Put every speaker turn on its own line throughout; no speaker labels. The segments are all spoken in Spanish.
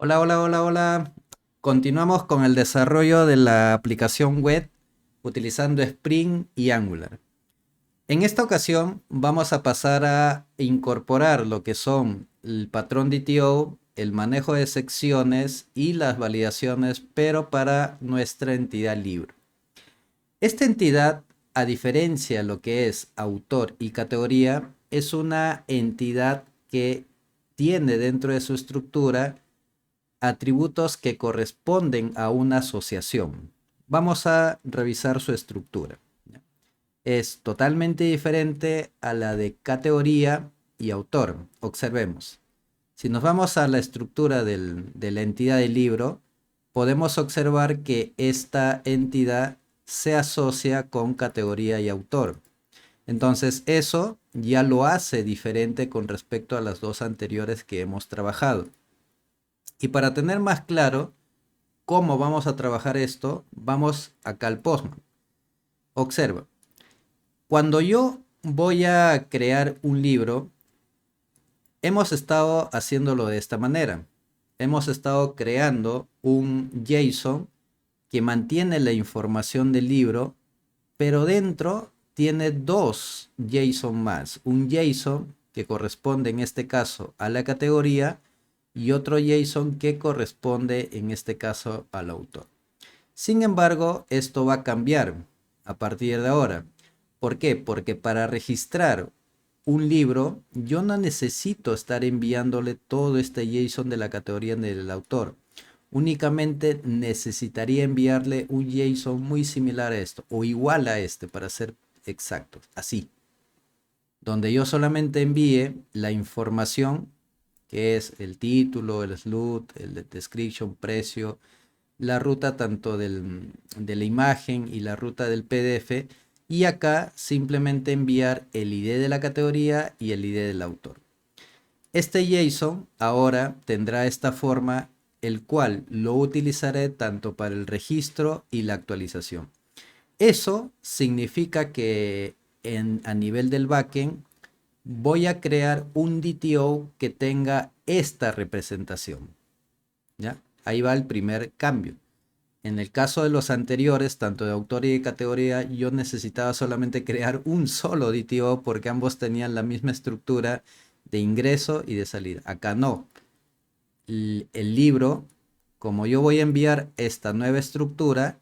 Hola, hola, hola, hola. Continuamos con el desarrollo de la aplicación web utilizando Spring y Angular. En esta ocasión vamos a pasar a incorporar lo que son el patrón DTO, el manejo de secciones y las validaciones, pero para nuestra entidad libre. Esta entidad, a diferencia de lo que es autor y categoría, es una entidad que tiene dentro de su estructura atributos que corresponden a una asociación. Vamos a revisar su estructura. Es totalmente diferente a la de categoría y autor. Observemos. Si nos vamos a la estructura de la entidad del libro, podemos observar que esta entidad se asocia con categoría y autor. Entonces eso ya lo hace diferente con respecto a las dos anteriores que hemos trabajado. Y para tener más claro cómo vamos a trabajar esto, vamos acá al Postman. Observa, cuando yo voy a crear un libro, hemos estado haciéndolo de esta manera. Hemos estado creando un JSON que mantiene la información del libro, pero dentro tiene dos JSON más. Un JSON que corresponde en este caso a la categoría y otro JSON que corresponde en este caso al autor. Sin embargo, esto va a cambiar a partir de ahora. ¿Por qué? Porque para registrar un libro, yo no necesito estar enviándole todo este JSON de la categoría del autor. Únicamente necesitaría enviarle un JSON muy similar a esto, o igual a este, para ser exactos. Así, donde yo solamente envíe la información, que es el título, el SLUT, el description, precio, la ruta tanto de la imagen y la ruta del PDF, y acá simplemente enviar el ID de la categoría y el ID del autor. Este JSON ahora tendrá esta forma, el cual lo utilizaré tanto para el registro y la actualización. Eso significa que a nivel del backend voy a crear un DTO que tenga esta representación. ¿Ya? Ahí va el primer cambio. En el caso de los anteriores, tanto de autor y de categoría, yo necesitaba solamente crear un solo DTO porque ambos tenían la misma estructura de ingreso y de salida. Acá no. El libro, como yo voy a enviar esta nueva estructura,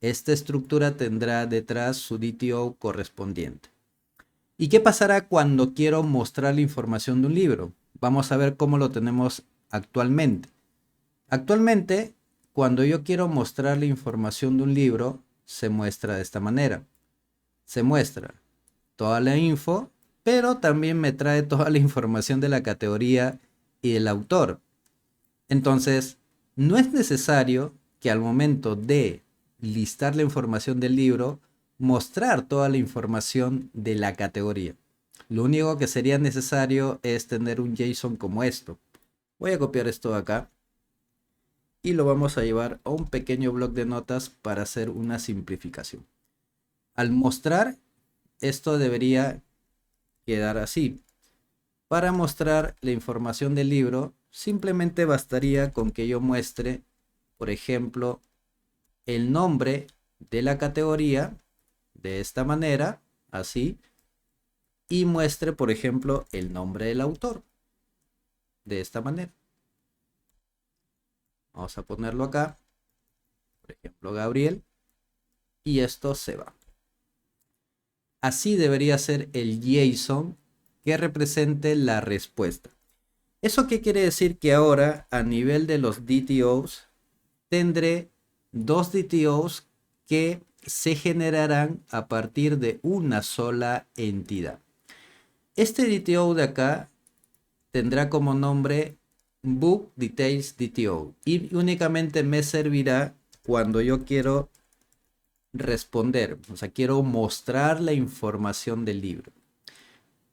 esta estructura tendrá detrás su DTO correspondiente. ¿Y qué pasará cuando quiero mostrar la información de un libro? Vamos a ver cómo lo tenemos actualmente. Actualmente, cuando yo quiero mostrar la información de un libro, se muestra de esta manera. Se muestra toda la info, pero también me trae toda la información de la categoría y del autor. Entonces, no es necesario que al momento de listar la información del libro, mostrar toda la información de la categoría. Lo único que sería necesario es tener un JSON como esto. Voy a copiar esto de acá y lo vamos a llevar a un pequeño bloc de notas para hacer una simplificación. Al mostrar, esto debería quedar así. Para mostrar la información del libro, simplemente bastaría con que yo muestre, por ejemplo, el nombre de la categoría de esta manera, así, y muestre, por ejemplo, el nombre del autor de esta manera. Vamos a ponerlo acá, por ejemplo, Gabriel, y esto se va. Así debería ser el JSON que represente la respuesta. ¿Eso qué quiere decir? Que ahora a nivel de los DTOs tendré dos DTOs que se generarán a partir de una sola entidad. Este DTO de acá tendrá como nombre Book Details DTO y únicamente me servirá cuando yo quiero responder, o sea, quiero mostrar la información del libro.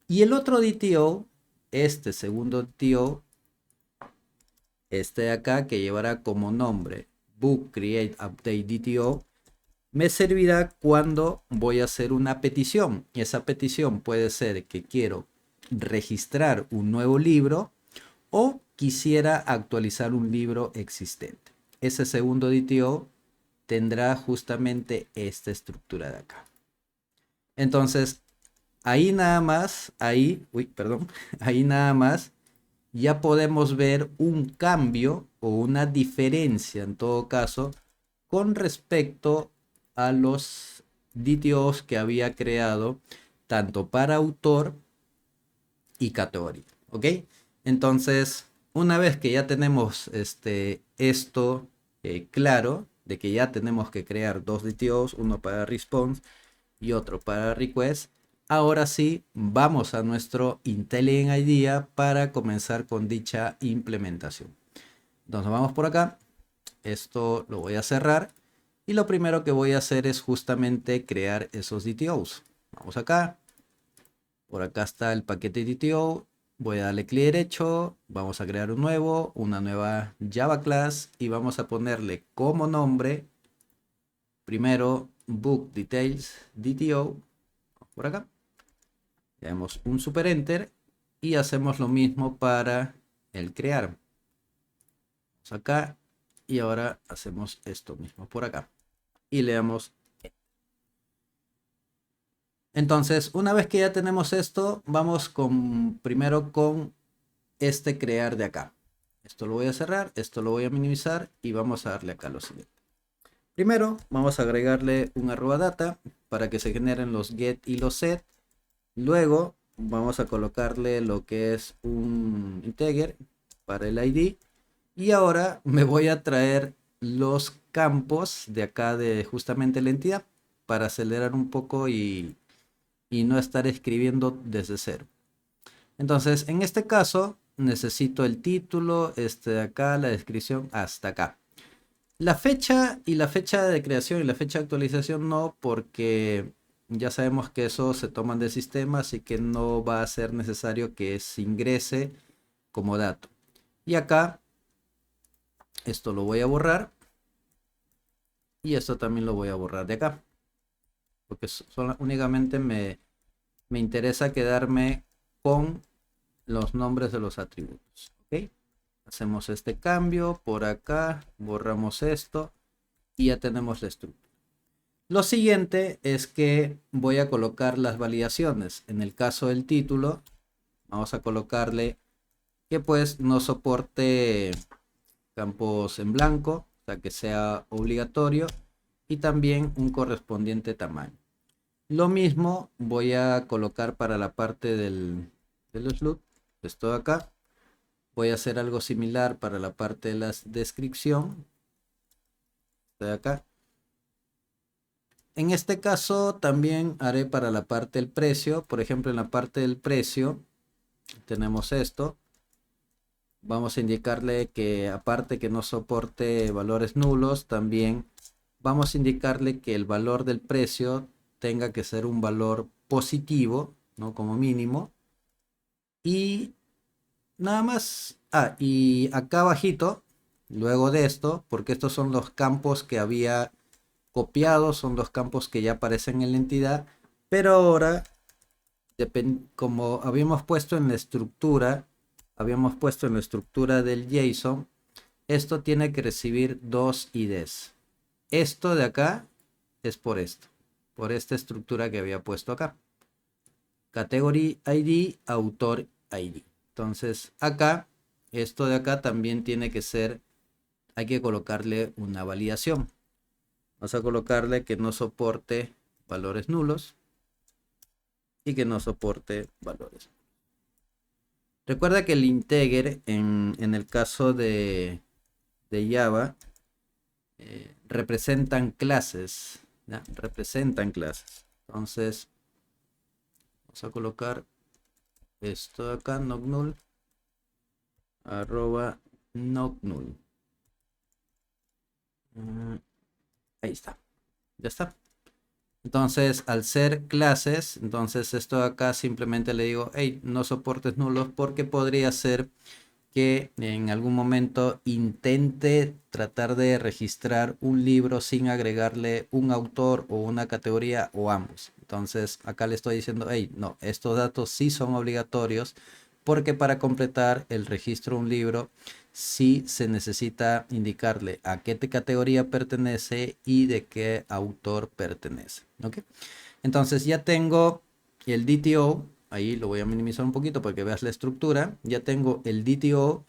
Y el otro DTO, este segundo DTO, este de acá que llevará como nombre Book Create Update DTO, me servirá cuando voy a hacer una petición. Y esa petición puede ser que quiero registrar un nuevo libro o quisiera actualizar un libro existente. Ese segundo DTO tendrá justamente esta estructura de acá. Entonces, ahí nada más, ahí nada más ya podemos ver un cambio o una diferencia en todo caso con respecto a los DTOs que había creado tanto para autor y categoría, ¿ok? Entonces, una vez que ya tenemos esto claro, de que ya tenemos que crear dos DTOs, uno para response y otro para request, ahora sí vamos a nuestro IntelliJ IDEA para comenzar con dicha implementación. Entonces vamos por acá, esto lo voy a cerrar y lo primero que voy a hacer es justamente crear esos DTOs. Vamos acá, por acá está el paquete DTO, voy a darle clic derecho, vamos a crear un nuevo, una nueva Java class y vamos a ponerle como nombre primero book details DTO, por acá, le damos un super enter y hacemos lo mismo para el crear. Vamos acá y ahora hacemos esto mismo por acá y le damos. Entonces, una vez que ya tenemos esto, vamos primero con este crear de acá. Esto lo voy a cerrar, esto lo voy a minimizar y vamos a darle acá lo siguiente. Primero, vamos a agregarle un @data para que se generen los get y los set. Luego, vamos a colocarle lo que es un integer para el ID. Y ahora me voy a traer los campos de acá de justamente la entidad para acelerar un poco y no estar escribiendo desde cero. Entonces, en este caso, necesito el título, de acá, la descripción, hasta acá. La fecha y la fecha de creación y la fecha de actualización no, porque ya sabemos que eso se toman del sistema, así que no va a ser necesario que se ingrese como dato. Y acá, esto lo voy a borrar. Y esto también lo voy a borrar de acá. Porque únicamente me interesa quedarme con los nombres de los atributos. ¿Ok? Hacemos este cambio por acá, borramos esto y ya tenemos la estructura. Lo siguiente es que voy a colocar las validaciones. En el caso del título, vamos a colocarle que pues no soporte campos en blanco, o sea que sea obligatorio y también un correspondiente tamaño. Lo mismo voy a colocar para la parte del slot, esto de acá. Voy a hacer algo similar para la parte de la descripción, de acá. En este caso también haré para la parte del precio. Por ejemplo, en la parte del precio tenemos esto. Vamos a indicarle que aparte que no soporte valores nulos, también vamos a indicarle que el valor del precio tenga que ser un valor positivo, ¿no? Como mínimo. Y nada más. Y acá abajito, luego de esto, porque estos son los campos que había copiado, son los campos que ya aparecen en la entidad, pero ahora, como habíamos puesto en la estructura, del JSON, esto tiene que recibir dos IDs. Esto de acá es por esta estructura que había puesto acá. Category ID, autor ID. Entonces acá, esto de acá también tiene que ser, hay que colocarle una validación. Vamos a colocarle que no soporte valores nulos y que no soporte valores. Recuerda que el integer en el caso de Java representan clases, ¿ya? Representan clases. Entonces vamos a colocar esto de acá, nocnull, @nocnull. Ahí está, ya está. Entonces, al ser clases, entonces esto de acá simplemente le digo, hey, no soportes nulos, porque podría ser que en algún momento intente tratar de registrar un libro sin agregarle un autor o una categoría o ambos. Entonces, acá le estoy diciendo, hey, no, estos datos sí son obligatorios porque para completar el registro de un libro sí se necesita indicarle a qué categoría pertenece y de qué autor pertenece. ¿Ok? Entonces ya tengo el DTO, ahí lo voy a minimizar un poquito para que veas la estructura. Ya tengo el DTO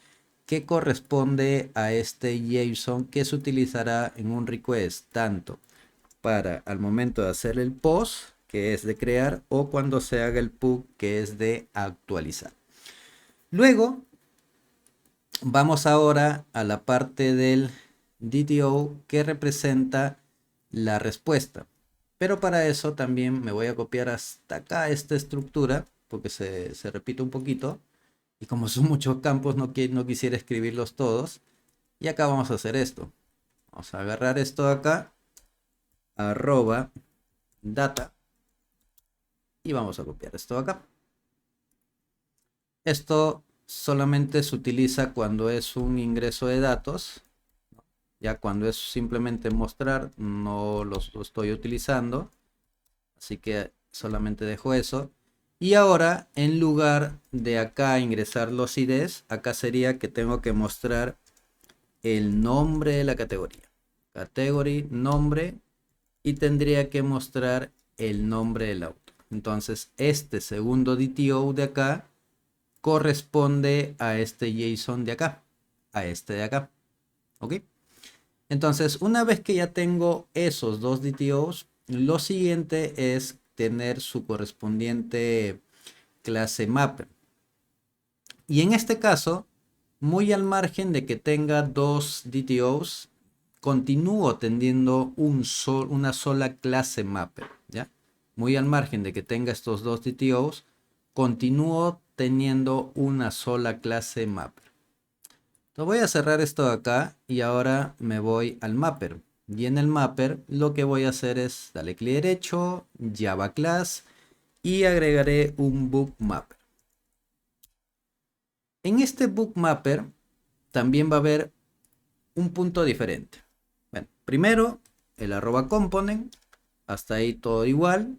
que corresponde a este JSON que se utilizará en un request tanto para al momento de hacer el post, que es de crear, o cuando se haga el pub, que es de actualizar. Luego vamos ahora a la parte del DTO que representa la respuesta. Pero para eso también me voy a copiar hasta acá esta estructura, porque se repite un poquito. Y como son muchos campos, no quisiera escribirlos todos. Y acá vamos a hacer esto. Vamos a agarrar esto de acá, arroba data, y vamos a copiar esto de acá. Esto solamente se utiliza cuando es un ingreso de datos. Ya cuando es simplemente mostrar, no lo estoy utilizando. Así que solamente dejo eso. Y ahora, en lugar de acá ingresar los IDs, acá sería que tengo que mostrar el nombre de la categoría. Category, nombre, y tendría que mostrar el nombre del autor. Entonces, este segundo DTO de acá corresponde a este JSON de acá, a este de acá. ¿Ok? Entonces, una vez que ya tengo esos dos DTOs, lo siguiente es tener su correspondiente clase mapper. Y en este caso, muy al margen de que tenga dos DTOs, continúo teniendo una sola clase mapper, ¿ya? Muy al margen de que tenga estos dos DTOs, continúo teniendo una sola clase mapper. Entonces voy a cerrar esto de acá y ahora me voy al mapper. Y en el mapper lo que voy a hacer es darle clic derecho, Java Class, y agregaré un bookmapper. En este bookmapper también va a haber un punto diferente. Bueno, primero el arroba component, hasta ahí todo igual.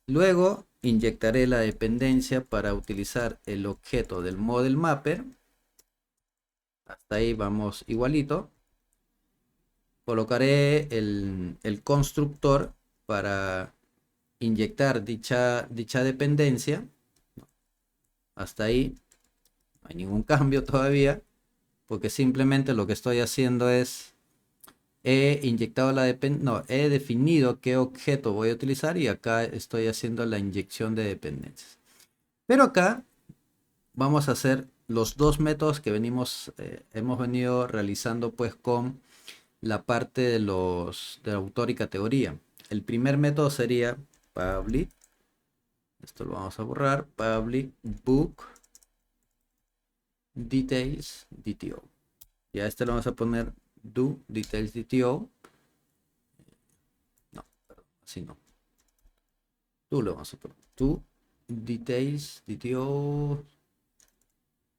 Luego inyectaré la dependencia para utilizar el objeto del model mapper. Hasta ahí vamos igualito. Colocaré el constructor para inyectar dicha dependencia. Hasta ahí no hay ningún cambio todavía, porque simplemente lo que estoy haciendo es he inyectado la dependencia, no, he definido qué objeto voy a utilizar y acá estoy haciendo la inyección de dependencias. Pero acá vamos a hacer los dos métodos que hemos venido realizando pues con la parte de de autor y categoría. El primer método sería public, esto lo vamos a borrar, public book details DTO. Y a este lo vamos a poner do details DTO. No, perdón, así no. Tú lo vamos a poner do details DTO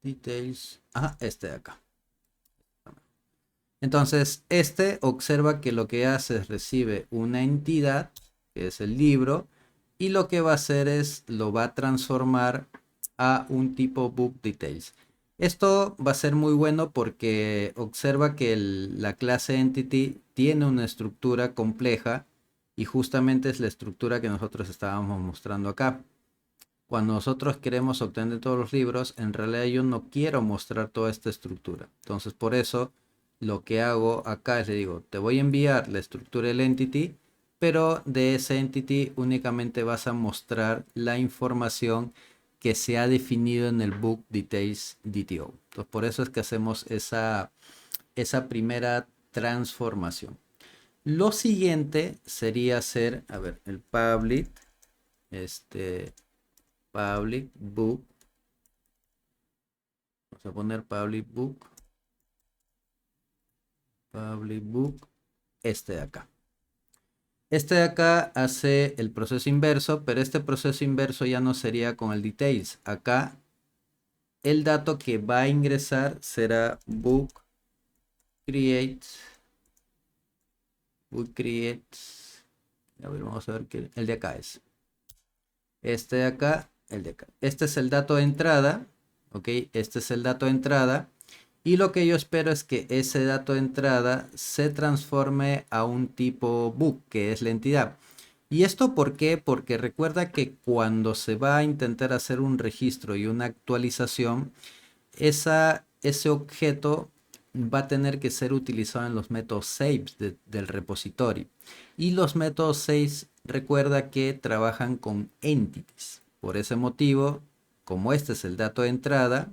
details. Ah, este de acá. Entonces, este observa que lo que hace es recibe una entidad, que es el libro, y lo que va a hacer es lo va a transformar a un tipo book details. Esto va a ser muy bueno porque observa que la clase entity tiene una estructura compleja y justamente es la estructura que nosotros estábamos mostrando acá. Cuando nosotros queremos obtener todos los libros, en realidad yo no quiero mostrar toda esta estructura. Entonces, por eso lo que hago acá es le digo, te voy a enviar la estructura del entity, pero de ese entity únicamente vas a mostrar la información que se ha definido en el book details DTO. Entonces, por eso es que hacemos esa primera transformación. Lo siguiente sería hacer, a ver, el public, public book. Vamos a poner public book. Public book. Este de acá. Este de acá hace el proceso inverso, pero este proceso inverso ya no sería con el details. Acá el dato que va a ingresar será book create. Book create. A ver, vamos a ver qué. El de acá es. Este de acá, el de acá. Este es el dato de entrada. ¿ok? Este es el dato de entrada. Y lo que yo espero es que ese dato de entrada se transforme a un tipo book, que es la entidad. ¿Y esto por qué? Porque recuerda que cuando se va a intentar hacer un registro y una actualización, ese objeto va a tener que ser utilizado en los métodos saves del repositorio. Y los métodos saves recuerda que trabajan con entities. Por ese motivo, como este es el dato de entrada,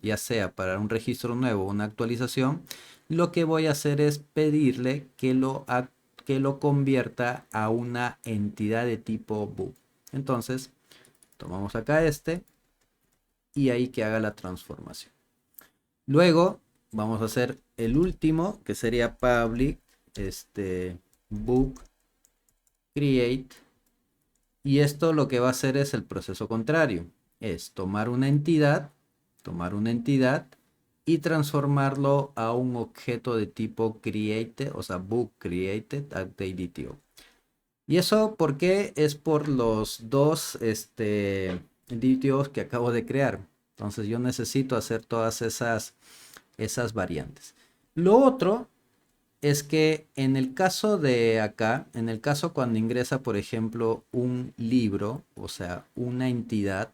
ya sea para un registro nuevo o una actualización, lo que voy a hacer es pedirle que lo convierta a una entidad de tipo book. Entonces, tomamos acá este y ahí que haga la transformación. Luego vamos a hacer el último, que sería public, book create. Y esto lo que va a hacer es el proceso contrario. Es tomar una entidad y transformarlo a un objeto de tipo created, o sea, book created at the DTO. Y eso, ¿por qué? Es por los dos DTOs que acabo de crear. Entonces yo necesito hacer todas esas variantes. Lo otro es que en el caso de acá, en el caso cuando ingresa, por ejemplo, un libro, o sea, una entidad,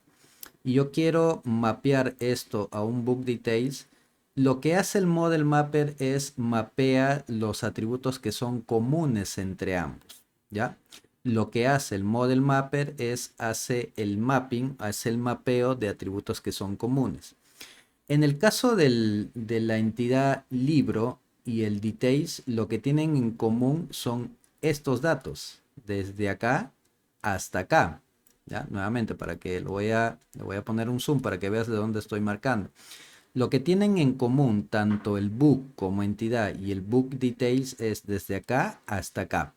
y yo quiero mapear esto a un book details, lo que hace el model mapper es mapea los atributos que son comunes entre ambos, ¿ya? Lo que hace el model mapper es hace el mapping, hace el mapeo de atributos que son comunes. En el caso de la entidad libro y el details, lo que tienen en común son estos datos, desde acá hasta acá. ¿Ya? Nuevamente, para que le voy a poner un zoom para que veas de dónde estoy marcando. Lo que tienen en común tanto el book como entidad y el book details es desde acá hasta acá.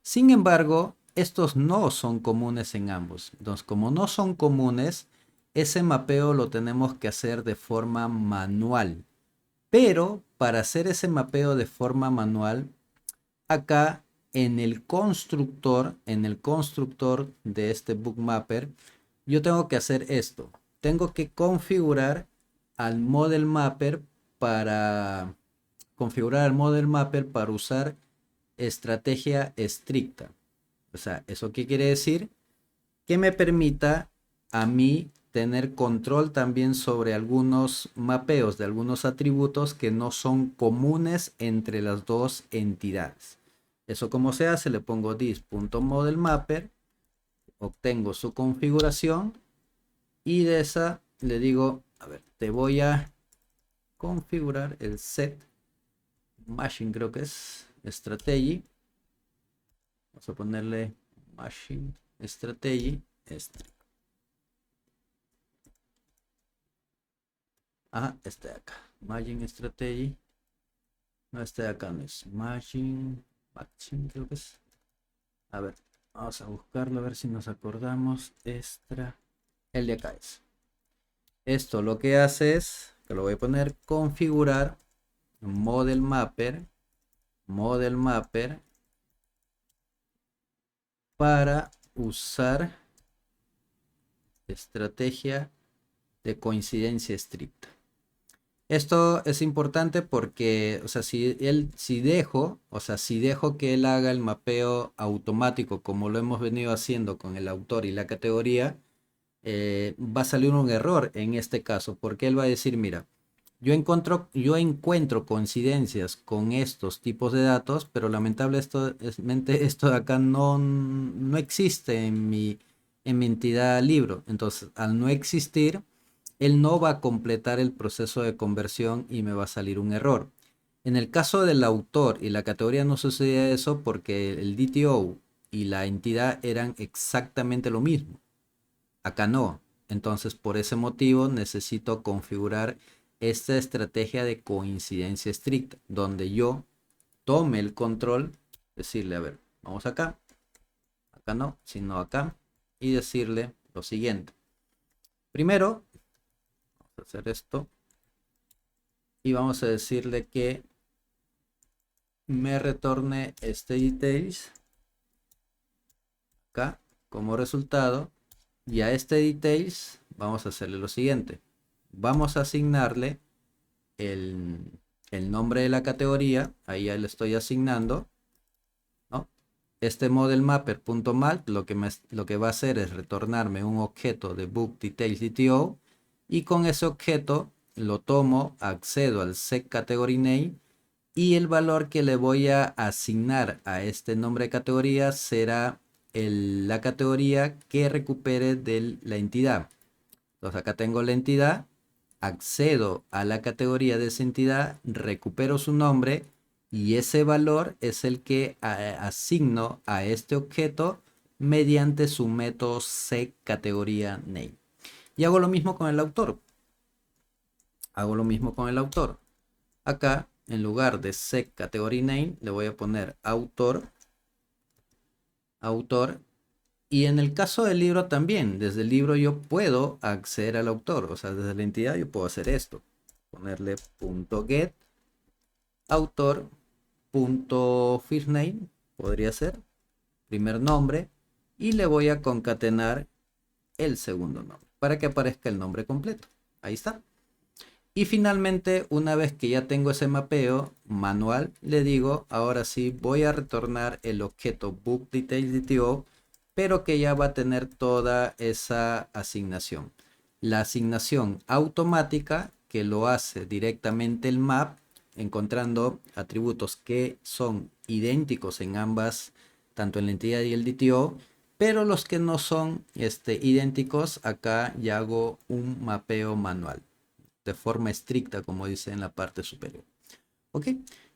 Sin embargo, estos no son comunes en ambos. Entonces, como no son comunes, ese mapeo lo tenemos que hacer de forma manual. Pero para hacer ese mapeo de forma manual, acá en el constructor de este bookmapper, yo tengo que hacer esto. Tengo que configurar al model mapper para usar estrategia estricta. O sea, ¿eso qué quiere decir? Que me permita a mí tener control también sobre algunos mapeos de algunos atributos que no son comunes entre las dos entidades. Eso como se hace, le pongo this.modelMapper, obtengo su configuración y de esa le digo, a ver, te voy a configurar el set machine, creo que es strategy. Vamos a ponerle machine strategy. Este de acá. Machine strategy. No, este de acá no es. Machine creo que es. A ver, vamos a buscarlo a ver si nos acordamos. El de acá es. Esto lo que hace es, que lo voy a poner, configurar model mapper para usar estrategia de coincidencia estricta. Esto es importante porque, o sea, si dejo que él haga el mapeo automático como lo hemos venido haciendo con el autor y la categoría, va a salir un error en este caso, porque él va a decir, mira, yo encuentro coincidencias con estos tipos de datos, pero lamentablemente esto de acá no existe en mi entidad libro. Entonces, al no existir, él no va a completar el proceso de conversión y me va a salir un error. En el caso del autor y la categoría no sucedía eso porque el DTO y la entidad eran exactamente lo mismo. Acá no. Entonces, por ese motivo necesito configurar esta estrategia de coincidencia estricta, donde yo tome el control, decirle, a ver, vamos acá no, sino acá, y decirle lo siguiente. Primero, vamos a hacer esto, y vamos a decirle que me retorne este details acá como resultado, y a este details vamos a hacerle lo siguiente. vamos a asignarle el nombre de la categoría, ahí ya le estoy asignando, ¿no? Este model mapper.map lo que va a hacer es retornarme un objeto de book details DTO, y con ese objeto lo tomo, accedo al set category name, y el valor que le voy a asignar a este nombre de categoría será la categoría que recupere de la entidad. Entonces acá tengo la entidad, accedo a la categoría de esa entidad, recupero su nombre y ese valor es el que asigno a este objeto mediante su método setCategoriaName. Y hago lo mismo con el autor. Acá, en lugar de setCategoriaName, le voy a poner autor. Y en el caso del libro también, desde el libro yo puedo acceder al autor, o sea, desde la entidad yo puedo hacer esto. Ponerle .get autor.firstName, podría ser, primer nombre, y le voy a concatenar el segundo nombre, para que aparezca el nombre completo. Ahí está. Y finalmente, una vez que ya tengo ese mapeo manual, le digo, ahora sí voy a retornar el objeto bookDetailsDTO, pero que ya va a tener toda esa asignación. La asignación automática que lo hace directamente el map, encontrando atributos que son idénticos en ambas, tanto en la entidad y el DTO, pero los que no son idénticos, acá ya hago un mapeo manual de forma estricta, como dice en la parte superior. ¿Ok?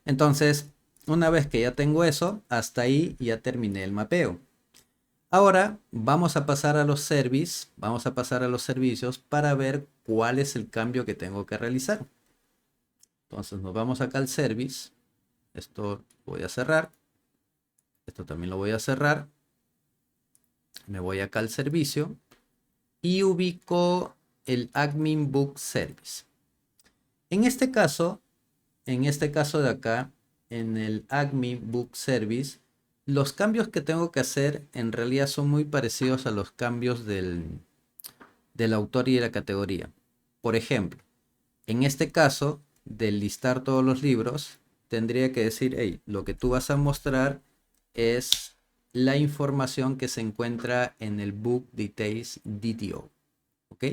Entonces, una vez que ya tengo eso, hasta ahí ya terminé el mapeo. Ahora vamos a pasar a los servicios, para ver cuál es el cambio que tengo que realizar. Entonces nos vamos acá al service. Esto voy a cerrar. Esto también lo voy a cerrar. Me voy acá al servicio y ubico el admin book service. En este caso de acá, en el admin book service, los cambios que tengo que hacer en realidad son muy parecidos a los cambios del autor y de la categoría. Por ejemplo, en este caso, del listar todos los libros, tendría que decir, hey, lo que tú vas a mostrar es la información que se encuentra en el book details DTO. ¿Ok?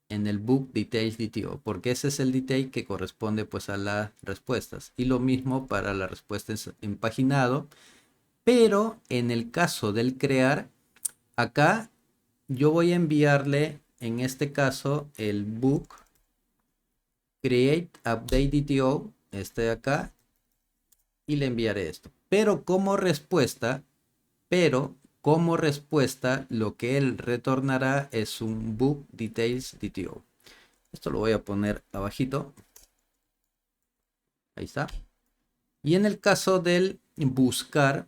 En el book details DTO, porque ese es el detail que corresponde pues a las respuestas, y lo mismo para la respuesta en paginado. Pero en el caso del crear, acá yo voy a enviarle en este caso el book create update DTO, este de acá, y le enviaré esto, pero como respuesta lo que él retornará es un book details DTO. Esto lo voy a poner abajito. Ahí está. Y en el caso del buscar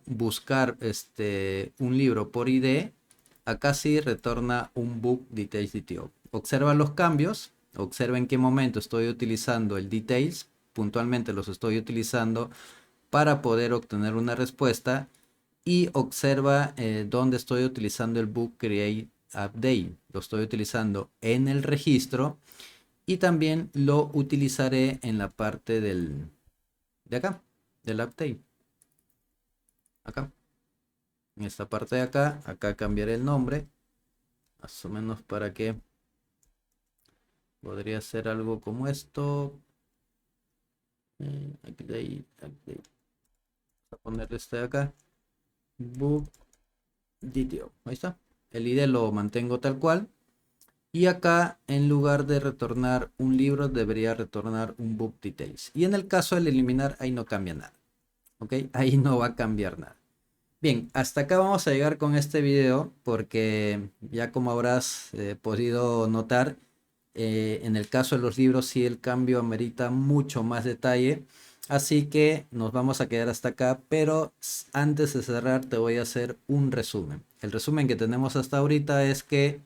un libro por ID, acá sí retorna un book details DTO. Observa los cambios, observa en qué momento estoy utilizando el details, puntualmente los estoy utilizando para poder obtener una respuesta, y observa dónde estoy utilizando el book create update. Lo estoy utilizando en el registro y también lo utilizaré en la parte de acá, del update. Acá. En esta parte de acá cambiaré el nombre. Más o menos para que podría ser algo como esto. Update. Vamos a ponerle este de acá. Book DTO. Ahí está. El ID lo mantengo tal cual. Y acá, en lugar de retornar un libro, debería retornar un book details. Y en el caso del eliminar, ahí no cambia nada. ¿Ok? Ahí no va a cambiar nada. Bien, hasta acá vamos a llegar con este video, porque ya como habrás podido notar, en el caso de los libros sí el cambio amerita mucho más detalle. Así que nos vamos a quedar hasta acá, pero antes de cerrar te voy a hacer un resumen. El resumen que tenemos hasta ahorita es que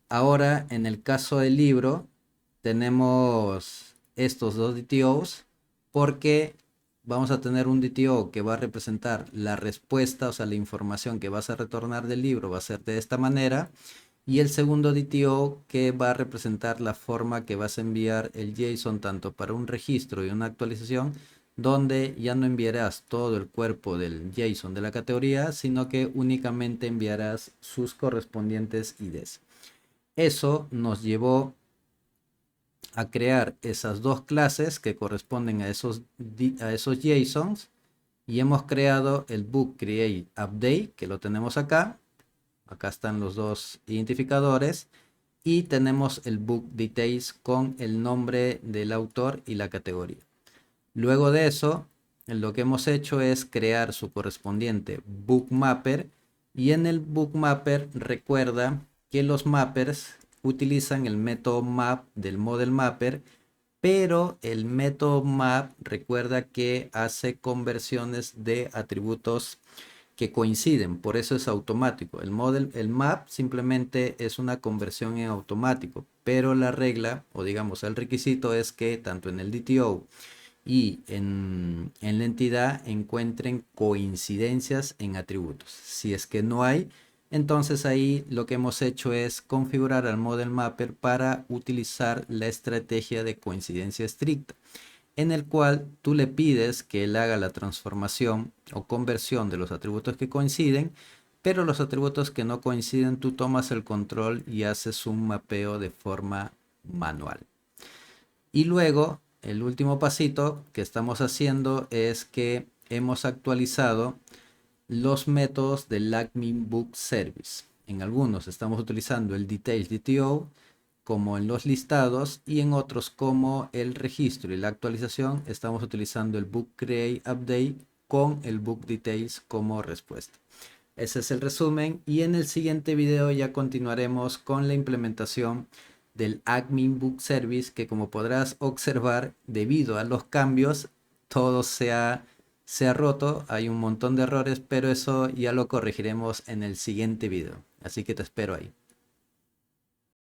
ahora, en el caso del libro, tenemos estos dos DTOs, porque vamos a tener un DTO que va a representar la respuesta, o sea, la información que vas a retornar del libro va a ser de esta manera, y el segundo DTO que va a representar la forma que vas a enviar el JSON tanto para un registro y una actualización, donde ya no enviarás todo el cuerpo del JSON de la categoría, sino que únicamente enviarás sus correspondientes IDs. Eso nos llevó a crear esas dos clases que corresponden a esos JSONs, y hemos creado el book create update, que lo tenemos acá. Acá están los dos identificadores y tenemos el book details con el nombre del autor y la categoría. Luego de eso, lo que hemos hecho es crear su correspondiente bookmapper, y en el bookmapper recuerda que los mappers utilizan el método map del model mapper, pero el método map recuerda que hace conversiones de atributos que coinciden, por eso es automático. El map simplemente es una conversión en automático, pero la regla, o digamos el requisito, es que tanto en el DTO y en la entidad encuentren coincidencias en atributos. Si es que no hay, entonces ahí lo que hemos hecho es configurar al model mapper para utilizar la estrategia de coincidencia estricta, en el cual tú le pides que él haga la transformación o conversión de los atributos que coinciden, pero los atributos que no coinciden tú tomas el control y haces un mapeo de forma manual. Y luego, el último pasito que estamos haciendo es que hemos actualizado los métodos del admin book service. En algunos estamos utilizando el details DTO como en los listados, y en otros como el registro y la actualización estamos utilizando el book create update con el book details como respuesta. Ese es el resumen, y en el siguiente video ya continuaremos con la implementación del admin book service, que como podrás observar, debido a los cambios, todo se ha roto, hay un montón de errores, pero eso ya lo corregiremos en el siguiente video. Así que te espero ahí.